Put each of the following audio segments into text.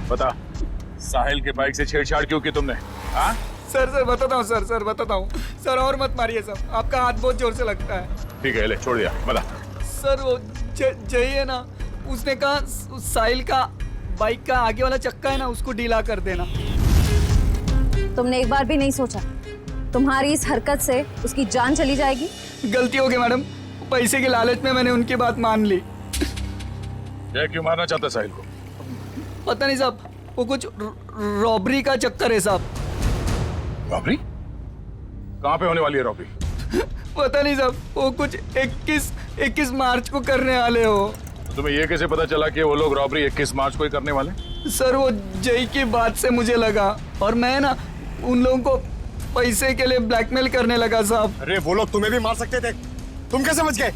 बता, साहिल के बाइक से छेड़छाड़ क्यों की तुमने? हाँ? सर बताता हूँ सर बताता हूँ सर। और मत मारिए सर, आपका हाथ बहुत जोर से लगता है। ठीक है, ले छोड़ दिया, बता। सर वो जय है ना, उसने कहा साहिल का बाइक का आगे वाला चक्का है ना, उसको ढीला कर देना। तुमने एक बार भी नहीं सोचा तुम्हारी इस हरकत से उसकी जान चली जाएगी? गलती हो गई मैडम, पैसे के लालच में मैंने उनकी बात मान ली। जय क्यों मारना चाहता है साहिल को? पता नहीं साहब, वो कुछ रॉबरी का चक्कर है साहब। रॉबरी? कहाँ पे होने वाली है रॉबरी? पता नहीं साहब, वो कुछ 21 मार्च को करने वाले हो। तो तुम्हें ये कैसे पता चला कि वो लोग रॉबरी 21 मार्च को ही करने वाले? सर वो जय की बात से मुझे लगा, और मैं ना उन लोगों को पैसे के लिए ब्लैकमेल करने लगा साहब। अरे वो लोग तुम्हें भी मार सकते थे, तुम कैसे बच गए?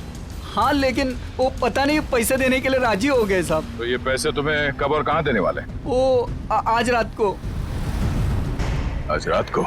हाँ लेकिन वो पता नहीं पैसे देने के लिए राजी हो गए साहब। तो ये पैसे तुम्हें कब और कहाँ देने वाले? वो आज रात को। आज रात को?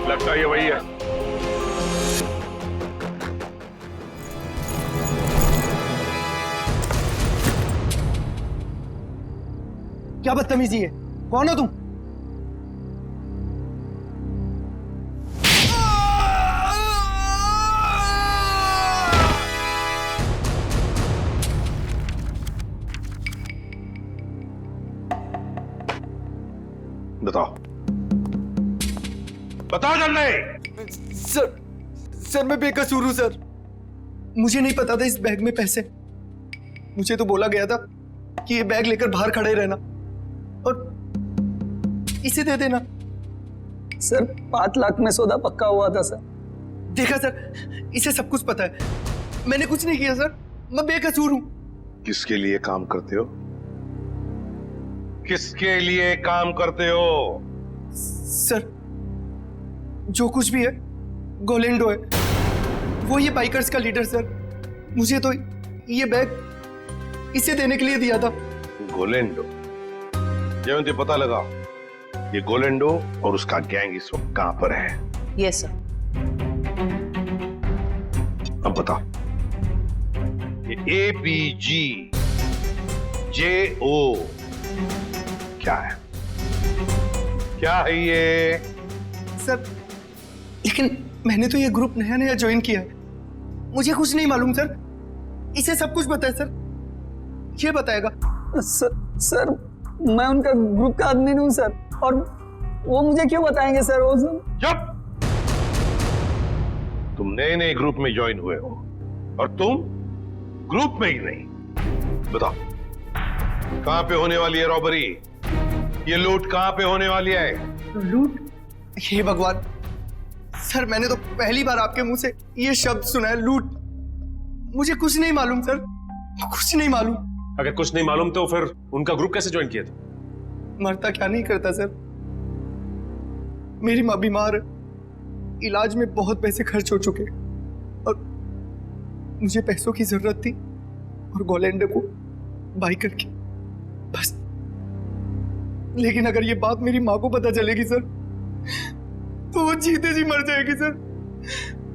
लगता है ये वही है। क्या बदतमीजी है? कौन हो तुम? बताओ, बताओ जल्दी। सर मैं बेकसूर हूँ सर। मुझे नहीं पता था इस बैग में पैसे। मुझे तो बोला गया था कि ये बैग लेकर बाहर खड़े रहना और इसे दे देना। सर 5 लाख में सौदा पक्का हुआ था सर। देखा सर, इसे सब कुछ पता है। मैंने कुछ नहीं किया सर, मैं बेकसूर हूँ। किसके लिए काम करते हो? किसके लिए काम करते हो? सर जो कुछ भी है गोलेंडो है, वो ये बाइकर्स का लीडर सर। मुझे तो ये बैग इसे देने के लिए दिया था। गोलेंडो? जयंती पता लगा ये गोलेंडो और उसका गैंग इस वक्त कहां पर है? Yes sir. अब बता, ये ABG JO क्या है? क्या है ये? सर लेकिन मैंने तो ये ग्रुप नया नया ज्वाइन किया है, मुझे कुछ नहीं मालूम सर। इसे सब कुछ पता है सर, ये बताएगा। सर मैं उनका ग्रुप का आदमी नहीं हूँ सर, और वो मुझे क्यों बताएंगे सर? वो सब चुप! तुम नए नए ग्रुप में ज्वाइन हुए हो और तुम ग्रुप में ही नहीं। बताओ, कहां पे होने वाली है रॉबरी? ये लूट कहां पे होने वाली है? लूट? हे भगवान सर, मैंने तो पहली बार आपके मुंह से ये शब्द सुना है, लूट। मुझे कुछ नहीं मालूम सर, कुछ नहीं मालूम। अगर कुछ नहीं मालूम तो फिर उनका ग्रुप कैसे ज्वाइन किया था? मरता क्या नहीं करता सर। मेरी माँ बीमार है, इलाज में बहुत पैसे खर्च हो चुके और मुझे पैसों की जरूरत थी और गोलेंडो को बाई करके बस। लेकिन अगर ये बात मेरी माँ को पता चलेगी सर, तो वो जीते जी मर जाएगी सर,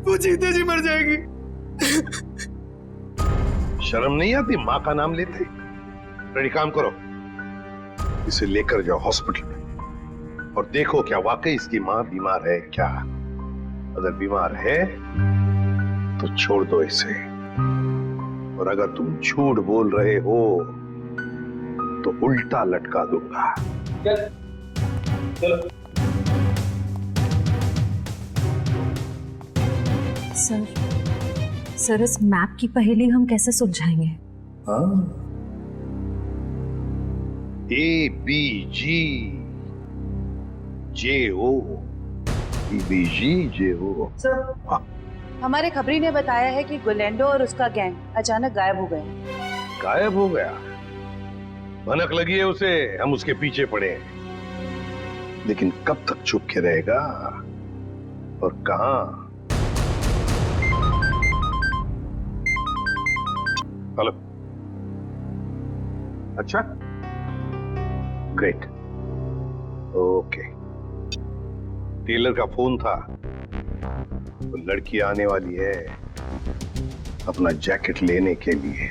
वो जीते जी मर जाएगी। शर्म नहीं आती माँ का नाम लेते? रेडी, काम करो, इसे लेकर जाओ हॉस्पिटल में और देखो क्या वाकई इसकी माँ बीमार है क्या। अगर बीमार है तो छोड़ दो इसे, और अगर तुम झूठ बोल रहे हो तो उल्टा लटका दूंगा। सर इस मैप की पहेली हम कैसे सुलझाएंगे? ABGJO। सर, हमारे खबरी ने बताया है कि गुलेंडो और उसका गैंग अचानक गायब हो गए। गायब हो गया? भनक लगी है उसे, हम उसके पीछे पड़े हैं, लेकिन कब तक छुप के रहेगा और कहां? हेलो, अच्छा, ग्रेट, ओके। टेलर का फोन था, तो लड़की आने वाली है अपना जैकेट लेने के लिए।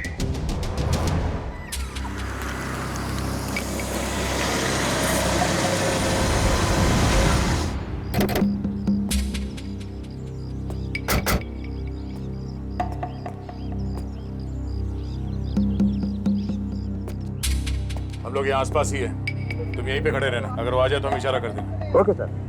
हम लोग यहाँ आसपास ही है, तुम यहीं पे खड़े रहना, अगर वो आ जाए तो हम इशारा कर देंगे। Okay sir.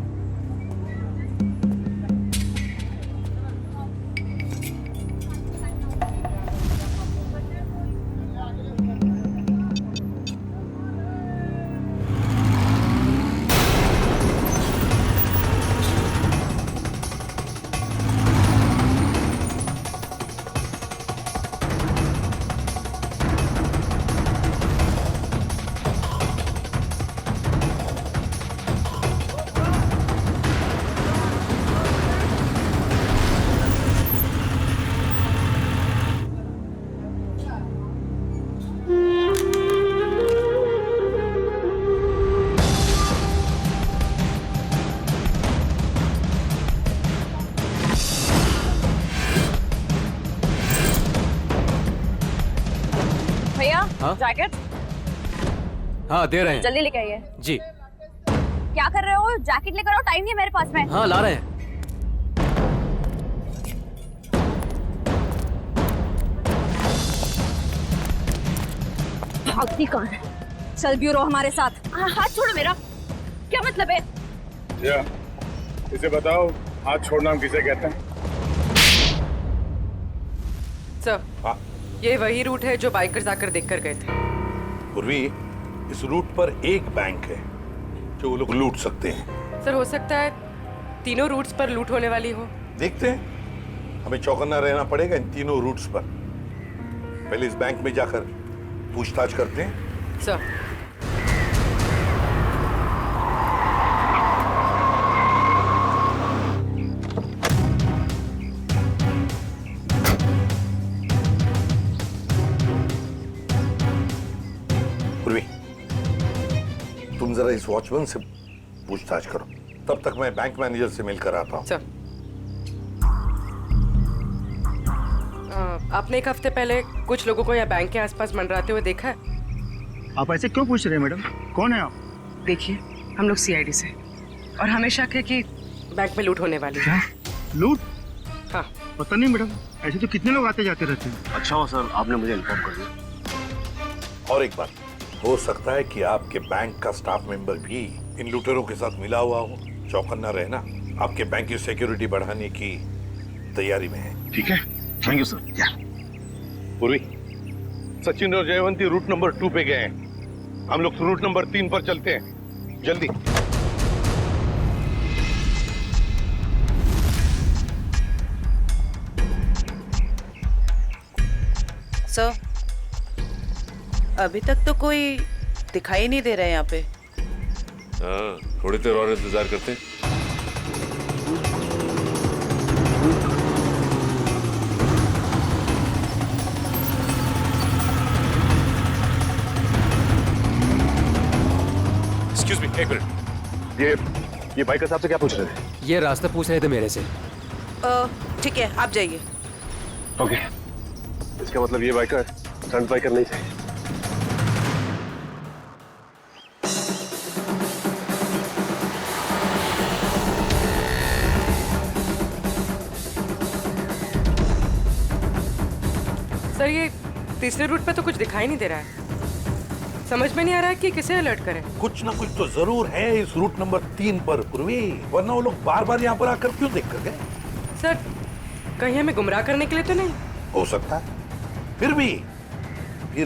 हाँ? जैकेट? हाँ दे रहे हैं। जल्दी लेके आइए। जी। क्या कर रहे हो? जैकेट लेकर आओ, टाइम नहीं है मेरे पास में। हाँ ला रहे हैं। भागती कौन है? चल ब्यूरो हमारे साथ। हाथ छोड़ो मेरा, क्या मतलब है? या, इसे बताओ हाथ छोड़ना हम किसे कहते हैं? सर, हाँ? ये वही रूट है जो बाइकर्स आकर देखकर गए थे। पूर्वी, इस रूट पर एक बैंक है जो वो लोग लूट सकते हैं। सर, हो सकता है तीनों रूट्स पर लूट होने वाली हो। देखते हैं, हमें चौकन्ना रहना पड़ेगा इन तीनों रूट्स पर। पहले इस बैंक में जाकर पूछताछ करते हैं। सर, पूर्वी, तुम जरा इस वॉचमैन से पूछताछ करो, तब तक मैं बैंक मैनेजर से मिलकर आता हूँ। सर, आपने एक हफ्ते पहले कुछ लोगों को यहाँ बैंक के आसपास मंडराते हुए देखा है? आप ऐसे क्यों पूछ रहे हैं मैडम? कौन है आप? देखिए, हम लोग सीआईडी से, और हमें शक है कि बैंक में लूट होने वाली है। लूट? हाँ। पता नहीं मैडम, ऐसे तो कितने लोग आते जाते रहते हैं। अच्छा हो सर, आपने मुझे इन्फॉर्म कर दिया। और एक बात, हो सकता है कि आपके बैंक का स्टाफ मेंबर भी इन लूटेरों के साथ मिला हुआ हो। चौकन्ना रहना, आपके बैंक की सिक्योरिटी बढ़ाने की तैयारी में है। ठीक है, थैंक यू सर। पूर्वी, सचिन और जयवंती रूट नंबर 2 पे गए हैं, हम लोग रूट नंबर 3 पर चलते हैं, जल्दी। सर, अभी तक तो कोई दिखाई नहीं दे रहा है यहाँ पे। हाँ, थोड़ी देर और इंतजार करते हैं। एक्सक्यूज मी, एक मिनट। ये बाइकर साहब से क्या पूछ रहे थे? ये रास्ता पूछ रहे थे मेरे से। ठीक है, आप जाइए। ओके, इसका मतलब ये बाइकर स्टंट बाइकर नहीं थे। सर ये तीसरे रूट पे तो कुछ दिखाई नहीं दे रहा है। समझ में नहीं आ रहा है कि किसे अलर्ट करें। कुछ ना कुछ तो जरूर है इस रूट नंबर 3 पर पूर्वी, वरना वो लोग बार बार यहाँ पर आकर क्यों देख कर गए? सर कहीं हमें गुमराह करने के लिए तो नहीं? हो सकता है। फिर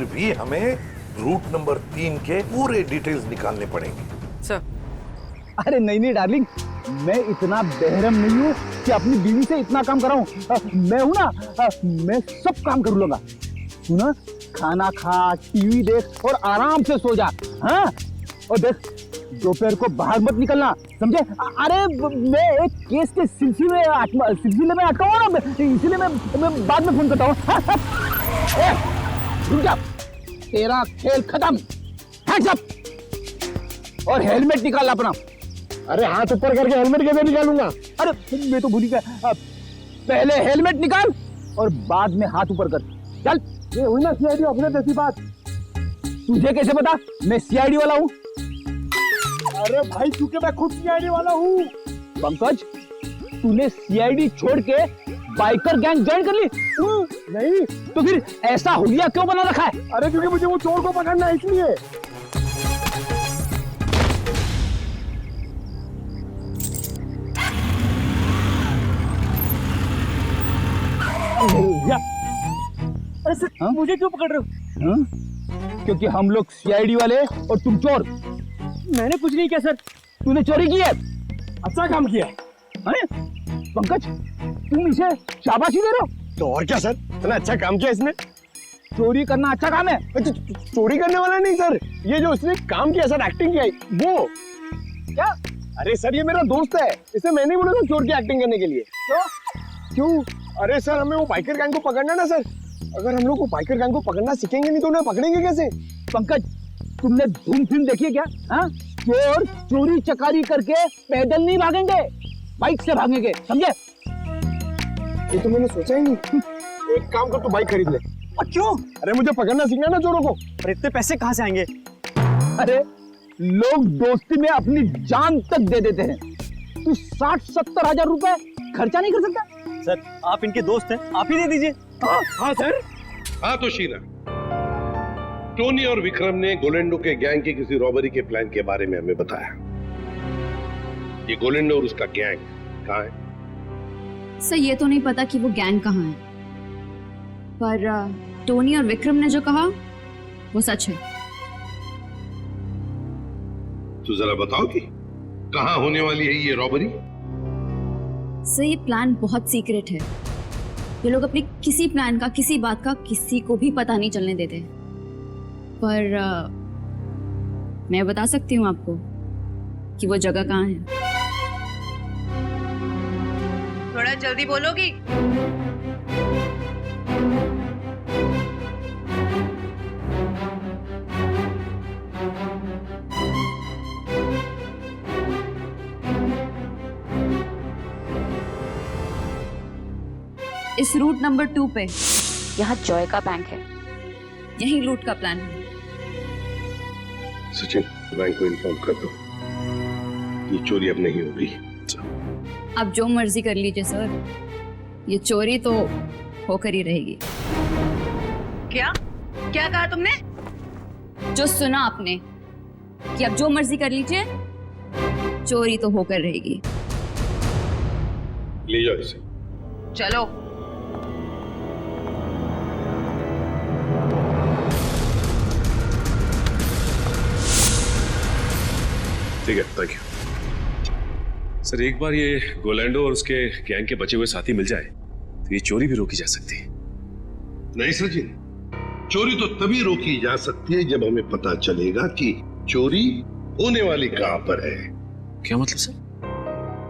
भी हमें रूट नंबर 3 के पूरे डिटेल्स निकालने पड़ेंगे। सर अरे नहीं डार्लिंग, मैं इतना बेहरम नहीं हूँ कि अपनी बीवी से इतना काम कराऊं। मैं हूं ना, मैं सब काम कर लूंगा। सुना, खाना खा, टीवी देख और आराम से सो जा। हाँ, और देख दोपहर को बाहर मत निकलना, समझे? अरे मैं एक केस के सिलसिले में अटका हुआ ना, इसीलिए मैं बाद में फोन करता हूँ। रुक जा, तेरा खेल खत्म। हैंड्स अप और हेलमेट निकाल अपना। अरे हाथ ऊपर करके हेलमेट कैसे निकालूंगा? अरे मैं तो भूल ही गया। पहले हेलमेट निकाल और बाद में हाथ ऊपर कर। चल। ये हुई ना सीआईडी ऑफिसर जैसी बात। तुझे कैसे पता मैं सीआईडी वाला हूँ? अरे भाई क्योंकि मैं खुद सीआईडी वाला हूँ। पंकज, तूने सीआईडी छोड़ के बाइकर गैंग ज्वाइन कर ली? नहीं। तो फिर ऐसा हुलिया क्यों बना रखा है? अरे क्योंकि मुझे वो चोर को पकड़ना है इसलिए। अरे सर, मुझे क्यों पकड़ रहे हो? क्योंकि हम लोग सीआईडी वाले और तुम चोर। मैंने कुछ नहीं किया सर। तूने चोरी की है। अच्छा काम किया है पंकज, तुम इसे शाबाशी दे रहे हो? तो और क्या सर, इतना अच्छा काम किया इसने। चोरी करना अच्छा काम है? चोरी करने वाला नहीं सर, ये जो उसने काम किया सर, एक्टिंग किया वो। क्या? अरे सर ये मेरा दोस्त है, इसे मैंने बोला था चोर की एक्टिंग करने के लिए। क्यों? अरे सर हमें वो बाइकर गैंग को पकड़ना ना सर। अगर हम लोग को बाइकर गैंग को पकड़ना सीखेंगे नहीं तो उन्हें पकड़ेंगे कैसे? पंकज, तुमने धूम फिल्म देखी है क्या? हाँ, चोर चोरी चकारी करके पैदल नहीं भागेंगे, बाइक से भागेंगे, समझे? ये तो मैंने सोचा ही नहीं। एक काम कर, तो बाइक खरीद ले। क्यों? अरे मुझे पकड़ना सीखना ना चोरों को। और इतने पैसे कहाँ से आएंगे? अरे लोग दोस्ती में अपनी जान तक दे देते हैं। तू 60-70 हजार रुपए खर्चा नहीं कर सकता? सर आप इनके दोस्त हैं, आप ही दे दीजिए। हाँ सर। हाँ तो शीना, टोनी और विक्रम ने गोलेंडो के गैंग की किसी रॉबरी के प्लान के बारे में हमें बताया। ये गोलेंडो और उसका गैंग कहाँ है? सर ये तो नहीं पता कि वो गैंग कहाँ है, पर टोनी और विक्रम ने जो कहा वो सच है। तो जरा बताओ कि कहाँ होने वाली है ये रॉबरी? सर ये प्लान बहुत सीक्रेट है। ये लोग अपने किसी प्लान का, किसी बात का किसी को भी पता नहीं चलने देते। पर मैं बता सकती हूँ आपको कि वो जगह कहाँ है। थोड़ा जल्दी बोलोगी? इस रूट नंबर 2 पे यहाँ जॉय का बैंक है। यही लूट का प्लान है। सचिन, बैंक को इन्फॉर्म कर दो, ये चोरी अब नहीं होगी। आप जो मर्जी कर लीजिए सर, ये चोरी तो होकर ही रहेगी। क्या क्या कहा तुमने? जो सुना आपने कि आप जो मर्जी कर लीजिए, चोरी तो होकर रहेगी। ले जाओ इसे। चलो। ठीक है, थैंक यू। सर एक बार ये गोलैंडो और उसके गैंग के बचे हुए साथी मिल जाए तो ये चोरी भी रोकी जा सकती है। नहीं सचिन, चोरी तो तभी रोकी जा सकती है जब हमें पता चलेगा कि चोरी होने वाली कहां पर है। क्या मतलब सर?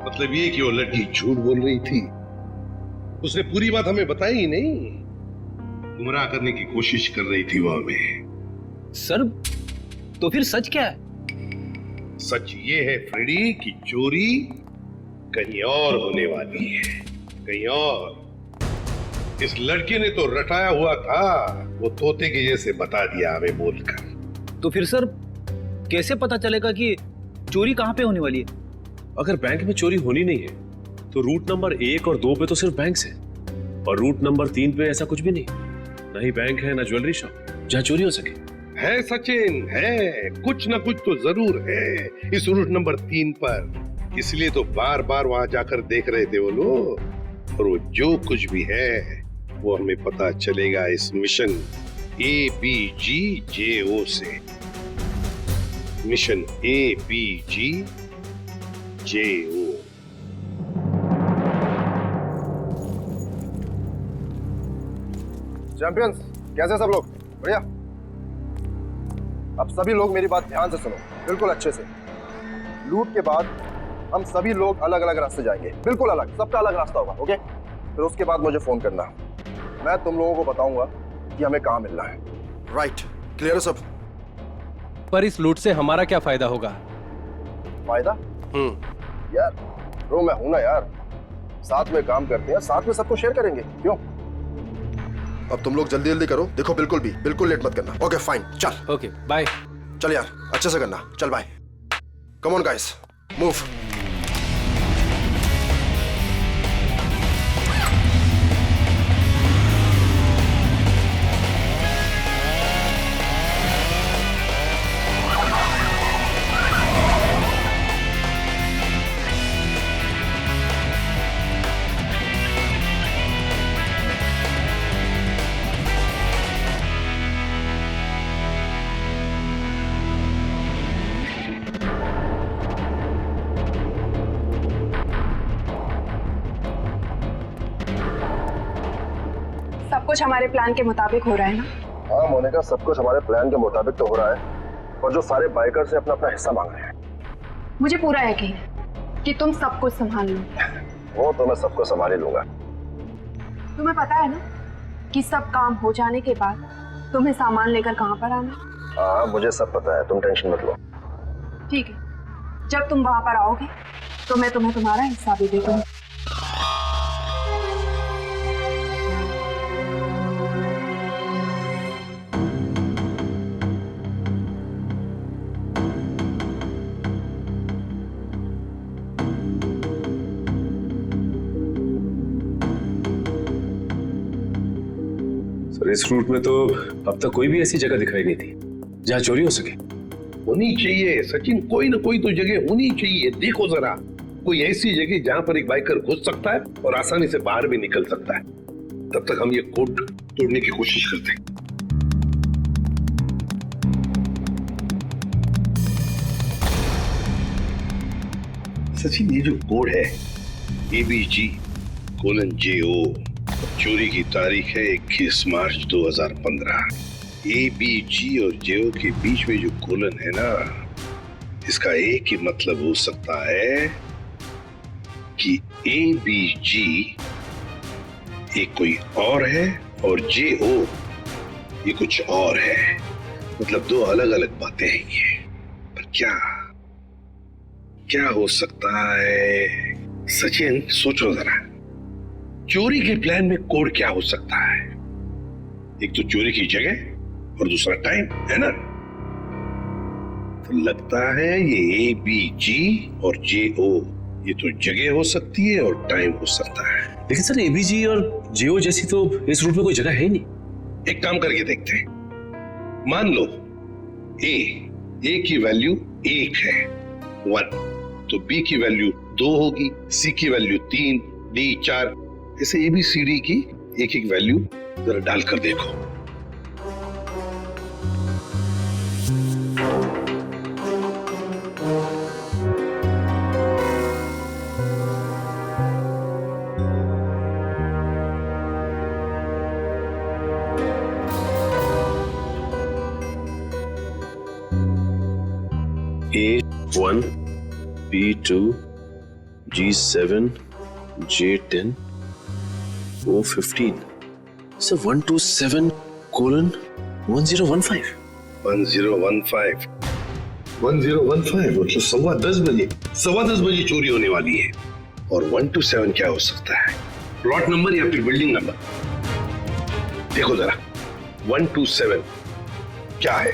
मतलब ये कि वो लड़की झूठ बोल रही थी, उसने पूरी बात हमें बताई ही नहीं, गुमराह करने की कोशिश कर रही थी वो हमें। सर तो फिर सच क्या है? सच ये है फ्रेडी कि चोरी कहीं और होने वाली है, कहीं और। इस लड़के ने तो रटाया हुआ था, वो तोते के जैसे बता दिया हमें बोलकर। तो फिर सर कैसे पता चलेगा कि चोरी कहाँ पे होने वाली है? अगर बैंक में चोरी होनी नहीं है तो रूट नंबर 1 और 2 पे तो सिर्फ बैंक है, और रूट नंबर 3 पे ऐसा कुछ भी नहीं। ना ही बैंक है ना ज्वेलरी शॉप जहाँ चोरी हो सके। है सचिन, है कुछ ना कुछ तो जरूर है इस रूट नंबर 3 पर, इसलिए तो बार बार वहां जाकर देख रहे थे वो लोग। और वो जो कुछ भी है वो हमें पता चलेगा इस मिशन ABGJO से। Mission ABGJO। चैंपियंस, कैसे सब लोग? बढ़िया। अब सभी लोग मेरी बात ध्यान से सुनो, बिल्कुल अच्छे से। लूट के बाद हम सभी लोग अलग अलग रास्ते जाएंगे, बिल्कुल अलग, सबका अलग रास्ता होगा, ओके? फिर उसके बाद मुझे फोन करना, मैं तुम लोगों को बताऊंगा कि हमें कहाँ मिलना है। राइट, क्लियर है सब? पर इस लूट से हमारा क्या फायदा होगा? फायदा? यार ब्रो, मैं हूं ना यार, साथ में काम करते हैं, साथ में सबको शेयर करेंगे, क्यों? अब तुम लोग जल्दी जल्दी करो, देखो बिल्कुल लेट मत करना। ओके फाइन, चल। Okay bye. चल यार, अच्छे से करना, चल bye. Come on guys, move. सब कुछ हमारे प्लान के मुताबिक हो रहा है ना? हाँ मोनिका, सब कुछ हमारे प्लान के मुताबिक तो हो रहा है, और जो सारे बाइकर से अपना अपना हिस्सा मांग रहे हैं। मुझे पूरा यकीन है कि तुम सब कुछ संभाल लो। वो तो मैं सबको संभाल ही लूंगा। तुम्हें पता है ना कि सब काम हो जाने के बाद तुम्हें सामान लेकर कहाँ पर आना? हाँ मुझे सब पता है, तुम टेंशन मत लो। ठीक है, जब तुम वहां पर आओगे तो मैं तुम्हें तुम्हारा हिस्सा भी दे दूंगी। सर इस रूट में तो अब तक कोई भी ऐसी जगह दिखाई नहीं थी जहाँ चोरी हो सके। होनी चाहिए सचिन, कोई ना कोई तो जगह होनी चाहिए। देखो जरा, कोई ऐसी जगह जहां पर एक बाइकर घुस सकता है और आसानी से बाहर भी निकल सकता है। तब तक हम ये कोड तोड़ने की कोशिश करते हैं। सचिन, ये जो कोड है ABG:JO, चोरी की तारीख है 21 मार्च 2015। ABG और JO के बीच में जो कोलन है ना, इसका एक ही मतलब हो सकता है कि ABG एक कोई और है और JO ये कुछ और है। मतलब दो अलग अलग बातें हैं ये। पर क्या हो सकता है? सचिन सोचो जरा, चोरी के प्लान में कोड क्या हो सकता है? एक तो चोरी की जगह और दूसरा टाइम, है ना? तो लगता है ये ABG और JO ये तो जगह हो सकती है और टाइम हो सकता है। लेकिन सर ABG और JO जैसी तो इस रूट में कोई जगह है ही नहीं। एक काम करके देखते हैं। मान लो A की वैल्यू 1 है, 1, तो B की वैल्यू 2 होगी, C की वैल्यू 3, D 4, ऐसे ABCD की एक एक वैल्यू जरा डालकर देखो। A1, B2, G7, J10, O15. So 127:1015. 1015 मतलब 10:15 बजे, 10:15 बजे चोरी होने वाली है। और 127 क्या हो सकता है? प्लॉट नंबर या फिर बिल्डिंग नंबर? देखो जरा, 127 क्या है?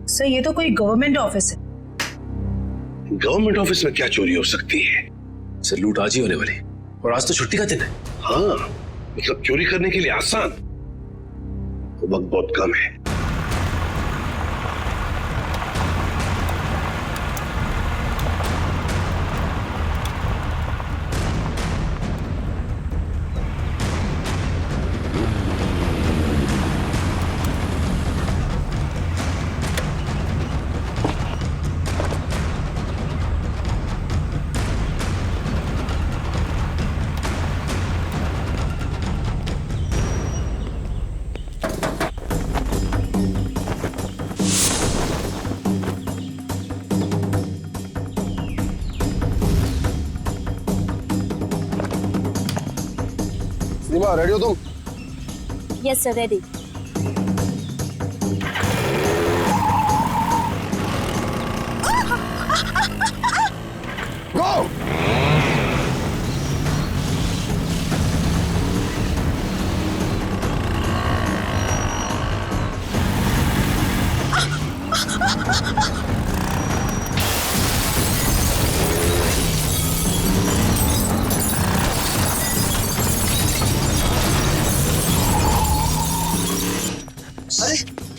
सर ये तो कोई गवर्नमेंट ऑफिस है। गवर्नमेंट ऑफिस में क्या चोरी हो सकती है? सर लूट आज ही होने वाली, और आज तो छुट्टी का दिन है। हाँ, मतलब चोरी करने के लिए आसान, तो वक्त बहुत कम है। सीमा रेडी हो तुम? Yes sir, ready. गो!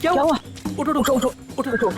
क्या हुआ? उठो उठो उठो उठो उठो।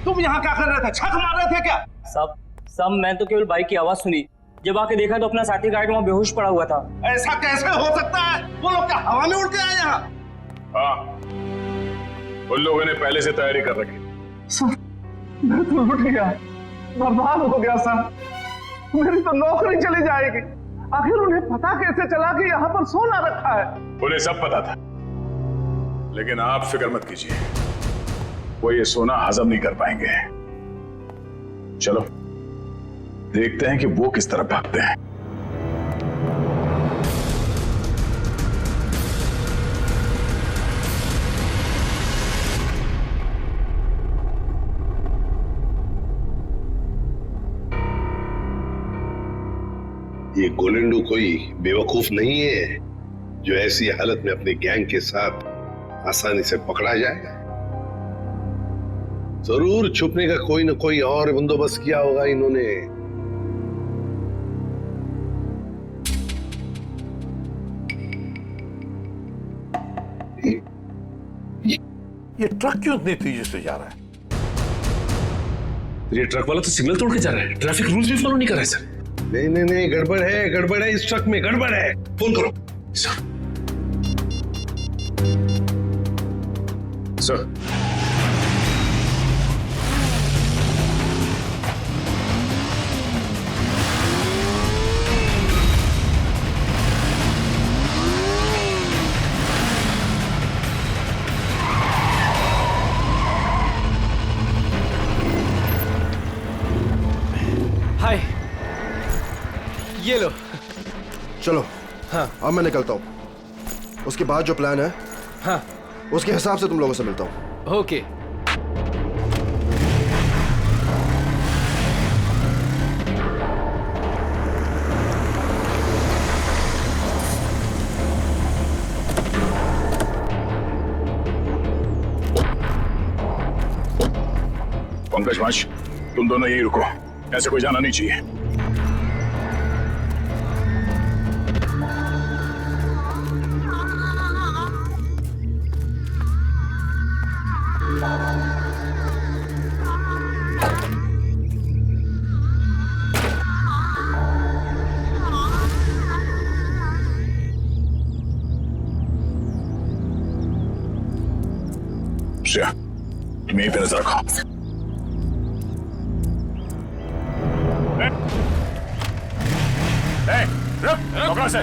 तुम यहाँ क्या कर रहे थे? छक मार रहे थे क्या? सब मैं तो केवल बाइक की आवाज सुनी, जब आके देखा तो अपना साथी गाइड वहाँ बेहोश पड़ा हुआ था। ऐसा कैसे हो सकता है? वो लोग क्या हवा में उड़ के आए यहाँ? हाँ, उन लोगों ने पहले से तैयारी कर रखी। सर, मैं तो लुट गया, बर्बाद हो गया सर। मेरी तो नौकरी चली जाएगी। आखिर उन्हें पता कैसे चला कि यहाँ पर सोना रखा है? उन्हें सब पता था, लेकिन आप फिक्र मत कीजिए, वो ये सोना हजम नहीं कर पाएंगे। चलो देखते हैं कि वो किस तरफ भागते हैं। ये गोलेंडो कोई बेवकूफ नहीं है जो ऐसी हालत में अपने गैंग के साथ आसानी से पकड़ा जाएगा। जरूर छुपने का कोई ना कोई और बंदोबस्त किया होगा इन्होंने। ये ट्रक क्यों इतनी तेजी से जा रहा है? ये ट्रक वाला तो सिग्नल तोड़ के जा रहा है, ट्रैफिक रूल्स भी फॉलो नहीं कर रहा है सर। नहीं नहीं नहीं, गड़बड़ है इस ट्रक में, गड़बड़ है। फोन करो सर। सर हाय, ये लो। चलो हाँ। अब मैं निकलता हूँ। उसके बाद जो प्लान है, हाँ, उसके हिसाब से तुम लोगों से मिलता हूँ। ओके। पंकज वंश, तुम दोनों यहीं रुको, ऐसे कोई जाना नहीं चाहिए। श्रेया, तुम यहीं पे नजर रखो। रुक, पकड़ो से।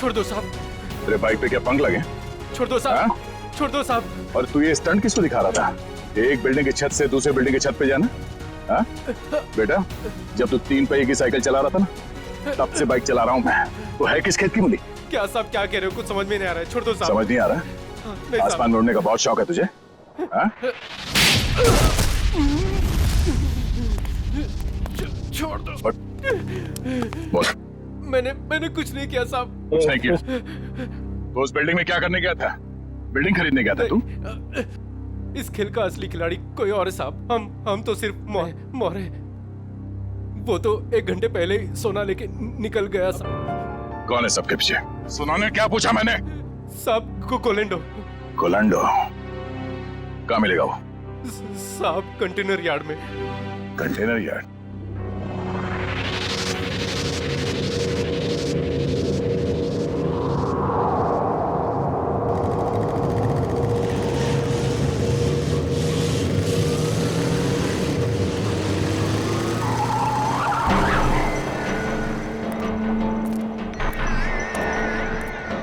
छोड़ दो साहब, तेरे बाइक पे क्या पंख लगे? छोड़ दो साहब, छोड़ दो साहब। और तू ये स्टंट किसको दिखा रहा था? एक बिल्डिंग की छत से दूसरे बिल्डिंग की छत पे जाना? हाँ? बेटा, जब तू 3 पहिए की साइकिल चला रहा था ना, तब से बाइक चला रहा हूँ मैं। तो है किस खेत की मूली? क्या साहब क्या कह रहे हो? कुछ समझ में नहीं आ रहा है, छोड़ दो साहब। समझ नहीं आ रहा? नहीं आसमान में उड़ने का बहुत शौक है तुझे? हाँ? छोड़ दो। बोल। मैंने कुछ नहीं किया साहब। कुछ नहीं किया? तो उस बिल्डिंग में क्या करने गया था? बिल्डिंग खरीदने गया था तू? इस खेल का असली खिलाड़ी कोई और है साहब। हम तो सिर्फ मोहरे। वो तो 1 घंटे पहले ही सोना लेके निकल गया साहब। कौन है सबके पीछे? सुना ने क्या पूछा मैंने? साहब कोलेंडो। कोलेंडो? कहाँ मिलेगा वो? साहब कंटेनर यार्ड में। Container yard?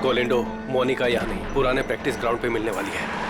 कोलेंडो मोनिका यहाँ नहीं, पुराने प्रैक्टिस ग्राउंड पे मिलने वाली है।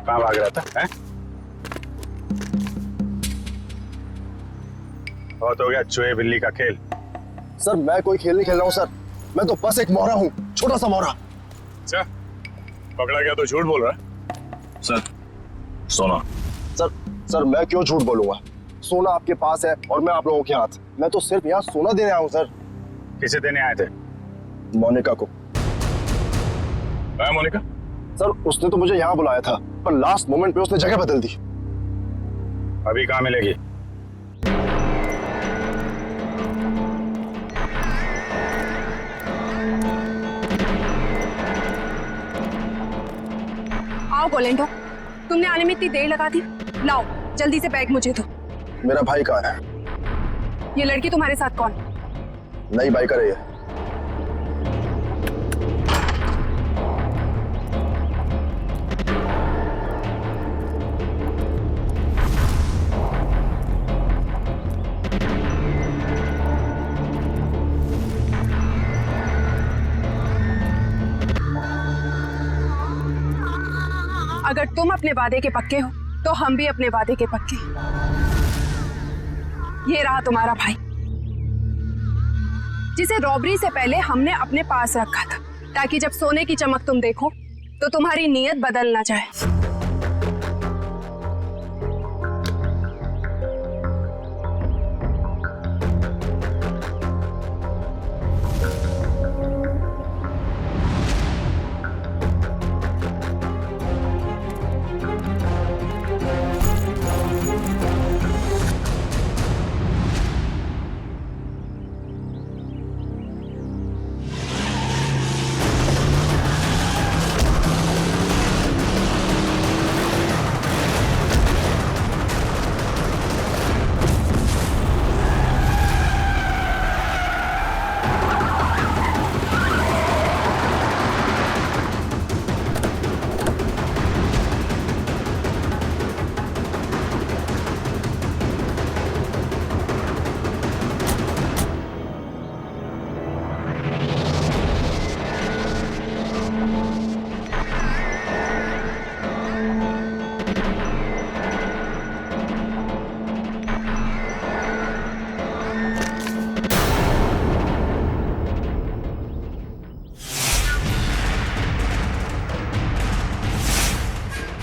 कहाँ भाग रहा था हैं? बहुत हो गया चूहे बिल्ली का खेल। सर मैं कोई खेल नहीं खेल रहा हूँ सर, मैं तो बस एक मोहरा हूँ, छोटा सा मोहरा। अच्छा, पकड़ा गया तो झूठ बोल रहा है। सर सोना। सर मैं क्यों झूठ बोलूंगा, सोना आपके पास है और मैं आप लोगों के हाथ। मैं तो सिर्फ यहाँ सोना देने आया हूँ सर। किसे देने आए थे? मोनिका को। मोनिका? सर उसने तो मुझे यहाँ बुलाया था, पर लास्ट मोमेंट पे उसने जगह बदल दी। अभी कहाँ मिलेगी? आओ गोलेंडो, तुमने आने में इतनी देर लगा दी। लाओ जल्दी से बैग मुझे दो। मेरा भाई कहाँ है? ये लड़की तुम्हारे साथ कौन? नई बाइक कर रही है। अगर तुम अपने वादे के पक्के हो तो हम भी अपने वादे के पक्के। ये रहा तुम्हारा भाई, जिसे रॉबरी से पहले हमने अपने पास रखा था, ताकि जब सोने की चमक तुम देखो तो तुम्हारी नीयत बदल ना जाए।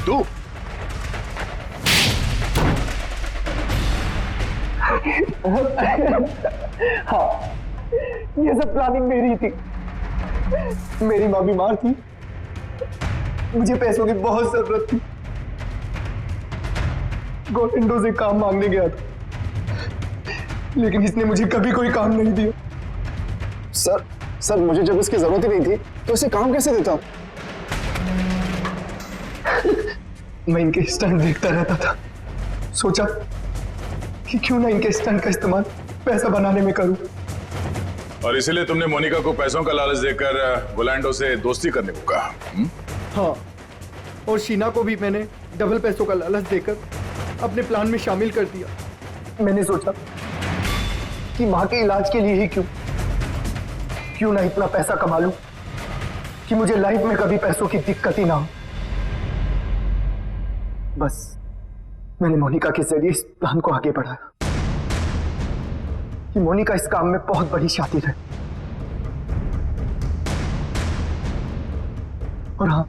तू हाँ, ये सब प्लानिंग मेरी थी। मेरी माँ बीमार थी, मुझे पैसों की बहुत जरूरत थी। गोलेंडो से काम मांगने गया था, लेकिन इसने मुझे कभी कोई काम नहीं दिया। सर मुझे जब इसकी जरूरत ही नहीं थी तो इसे काम कैसे देता? मैं इनके स्टंट देखता रहता था, सोचा कि क्यों ना इनके स्टंट का इस्तेमाल पैसा बनाने में करूं। और इसलिए तुमने मोनिका को पैसों का लालच देकर गोलैंडो से दोस्ती करने को कहा? हाँ, और शीना को भी मैंने डबल पैसों का लालच देकर अपने प्लान में शामिल कर दिया। मैंने सोचा कि माँ के इलाज के लिए ही क्यों ना इतना पैसा कमा लूं कि मुझे लाइफ में कभी पैसों की दिक्कत ही ना हो। बस मैंने मोनिका के जरिए इस प्लान को आगे बढ़ाया कि मोनिका इस काम में बहुत बड़ी शातिर है। और हाँ,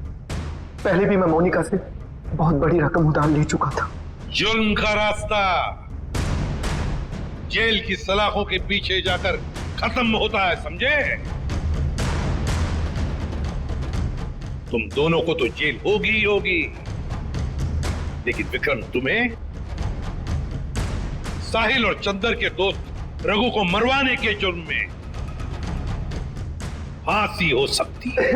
पहले भी मैं मोनिका से बहुत बड़ी रकम उधार ले चुका था। जुल्म का रास्ता जेल की सलाखों के पीछे जाकर खत्म होता है, समझे? तुम दोनों को तो जेल होगी ही होगी, लेकिन विक्रम तुम्हें साहिल और चंदर के दोस्त रघु को मरवाने के जुर्म में फांसी हो सकती है।